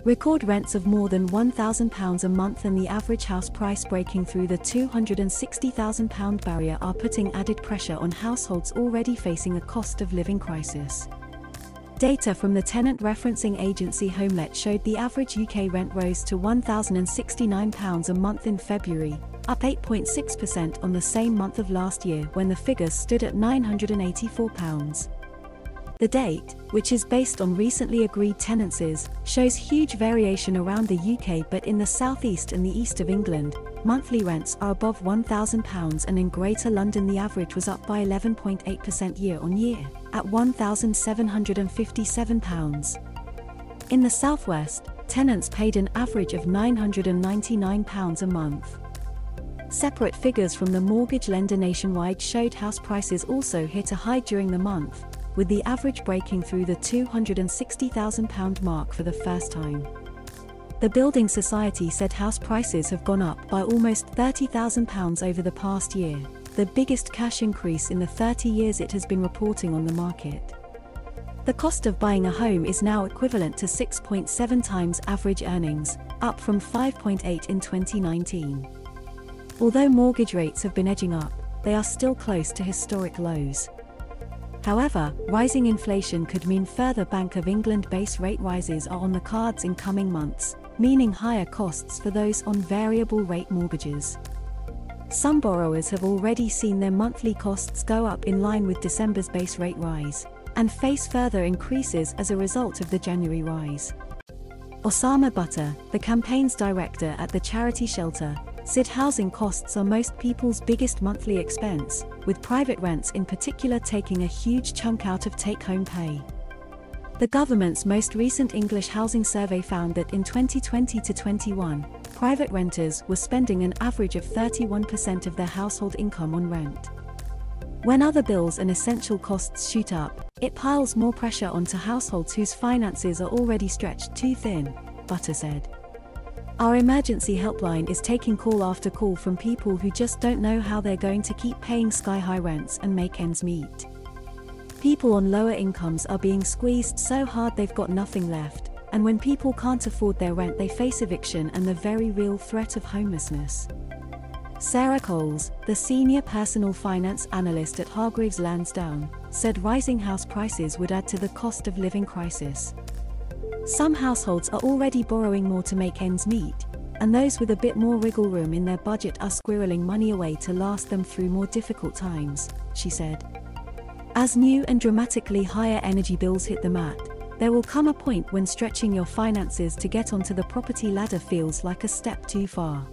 Record rents of more than £1,000 a month and the average house price breaking through the £260,000 barrier are putting added pressure on households already facing a cost of living crisis. Data from the tenant referencing agency HomeLet showed the average UK rent rose to £1,069 a month in February, up 8.6% on the same month of last year when the figures stood at £984. The date, which is based on recently agreed tenancies, shows huge variation around the UK, but in the southeast and the east of England, monthly rents are above £1,000, and in Greater London the average was up by 11.8% year-on-year, at £1,757. In the southwest, tenants paid an average of £999 a month. Separate figures from the mortgage lender nationwide showed house prices also hit a high during the month, with the average breaking through the £260,000 mark for the first time. The Building Society said house prices have gone up by almost £30,000 over the past year, the biggest cash increase in the 30 years it has been reporting on the market. The cost of buying a home is now equivalent to 6.7 times average earnings, up from 5.8 in 2019. Although mortgage rates have been edging up, they are still close to historic lows. However, rising inflation could mean further Bank of England base rate rises are on the cards in coming months, meaning higher costs for those on variable rate mortgages. Some borrowers have already seen their monthly costs go up in line with December's base rate rise, and face further increases as a result of the January rise. Osama Butter, the campaign's director at the charity shelter, said housing costs are most people's biggest monthly expense, with private rents in particular taking a huge chunk out of take-home pay. The government's most recent English housing survey found that in 2020 to 21, private renters were spending an average of 31% of their household income on rent. When other bills and essential costs shoot up, it piles more pressure onto households whose finances are already stretched too thin, Butter said. Our emergency helpline is taking call after call from people who just don't know how they're going to keep paying sky-high rents and make ends meet. People on lower incomes are being squeezed so hard they've got nothing left, and when people can't afford their rent they face eviction and the very real threat of homelessness. Sarah Coles, the senior personal finance analyst at Hargreaves Lansdown, said rising house prices would add to the cost of living crisis. Some households are already borrowing more to make ends meet, and those with a bit more wiggle room in their budget are squirreling money away to last them through more difficult times, she said. As new and dramatically higher energy bills hit the mat, there will come a point when stretching your finances to get onto the property ladder feels like a step too far.